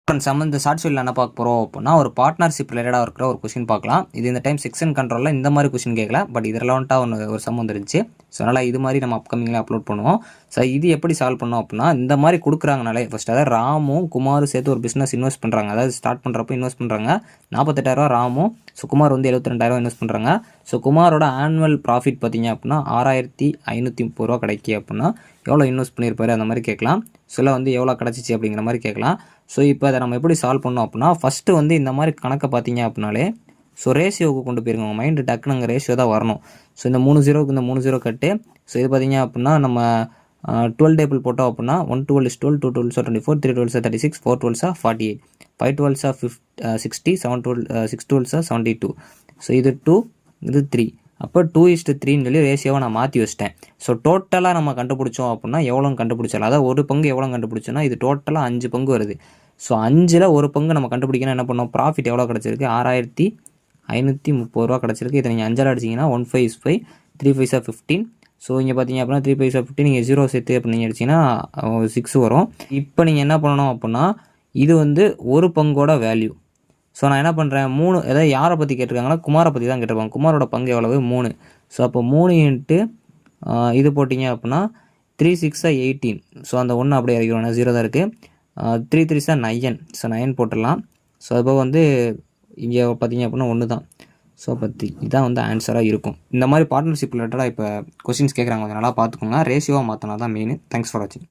Friends நம்ம இந்த short வீடியோவில் என்ன பார்க்க போகிறோம் அப்படின்னா ஒரு பார்ட்னர்ஷிப் ரிலேட்டடாக இருக்கிற ஒரு கொஸ்டின் பார்க்கலாம். இது இந்த டைம் செக்ஷன் கண்ட்ரோலில் இந்த மாதிரி கொஸ்டின் கேட்கல, பட் இது ரெலவெண்ட்டாக ஒரு சம் வந்துருச்சு. ஸோ அதனால் இது மாதிரி நம்ம அப்கமிங்கில் அப்லோட் பண்ணுவோம். ஸோ இது எப்படி சால்வ் பண்ணோம் அப்படின்னா, இந்த மாதிரி கொடுக்குறாங்கனாலே ஃபஸ்ட் அதாவது ராமும் குமாரும் சேர்த்து ஒரு பிஸ்னஸ் இன்வெஸ்ட் பண்ணுறாங்க. அதாவது ஸ்டார்ட் பண்ணுறப்போ இன்வெஸ்ட் பண்ணுறாங்க. 40,000 ராமும், ஸோ குமார் வந்து 72,000 இன்வெஸ்ட் பண்ணுறாங்க. ஸோ குமாரோட ஆனுவல் ப்ராஃபிட் பார்த்தீங்க அப்படின்னா 6,530 கிடைக்கி அப்படின்னா எவ்வளோ இன்வெஸ்ட் பண்ணியிருப்பாரு அந்த மாதிரி கேட்கலாம். ஸோ வந்து எவ்வளோ கிடச்சிச்சு அப்படிங்கிற மாதிரி கேட்கலாம். ஸோ இப்போ அதை நம்ம எப்படி சால்வ் பண்ணோம் அப்படின்னா, ஃபஸ்ட்டு வந்து இந்த மாதிரி கணக்கை பார்த்தீங்க அப்படின்னாலே ஸோ ரேஷியோவுக்கு கொண்டு போயிருங்க. உங்கள் மைண்டு டக்குன்னு அங்கே ரேஷியோ தான் வரணும். ஸோ இந்த 3 0க்கு இந்த 3 0 கட்டு. ஸோ இது பார்த்தீங்க அப்படின்னா நம்ம 12 டேபிள் போட்டோம் அப்படின்னா 1 12 is 12, 2 12 are 24, 3 12 are 36, 4 12 are 48, 5 12 are 60, 7 12 6 12 are 72. So இது 2, இது 3. அப்போ 2:3ன்னு சொல்லி ரேஷியோவை நான் மாற்றி வச்சிட்டேன். ஸோ டோட்டலாக நம்ம கண்டுபிடிச்சோம் அப்படின்னா எவ்வளோன்னு கண்டுபிடிச்சலாம். அதாவது ஒரு பங்கு எவ்வளோ கண்டுபிடிச்சோன்னா இது டோட்டலாக 5 பங்கு வருது. ஸோ 5ல் ஒரு பங்கு நம்ம கண்டுபிடிக்கணும். என்ன பண்ணோம், ப்ராஃபிட் எவ்வளோ கிடச்சிருக்கு, 6,530 கிடச்சிருக்கு. இதை நீங்கள் 5ஆல் அடிச்சிங்கன்னா 1 5 is 5, 3 5 are 15. ஸோ இங்கே பார்த்தீங்க அப்படின்னா 3 5 are 15, நீங்கள் 0 சேர்த்து அப்படி நீங்கள் அடிச்சிங்கன்னா 6 வரும். இப்போ நீங்கள் என்ன பண்ணணும் அப்படின்னா, இது வந்து ஒரு பங்கோட வேல்யூ. ஸோ நான் என்ன பண்ணுறேன், 3 எதாவது யாரை பற்றி கேட்டிருக்காங்கன்னா குமாரை பற்றி தான் கேட்டிருப்பாங்க. குமாரோட பங்கு எவ்வளவு 3. ஸோ அப்போ 3 இன்ட்டு இது போட்டிங்க அப்படின்னா 3 6 are 18. ஸோ அந்த 1 அப்படியே இறக்கிறோம், 0 தான் இருக்குது. 3 3 are 9. ஸோ 9 போட்டுடலாம். ஸோ அப்போ வந்து இங்கே பார்த்தீங்க அப்படின்னா 1 தான். ஸோ அப்போ இதான் வந்து ஆன்சராக இருக்கும். இந்த மாதிரி பார்ட்னர்ஷிப் ரிலேட்டடாக இப்போ கொஸ்டின்ஸ் கேட்குறாங்க, கொஞ்சம் நல்லா பார்த்துக்கோங்க. ரேஷியோவாக மாற்றினா தான் மெயின். தேங்க்ஸ் ஃபார் வாட்சிங்.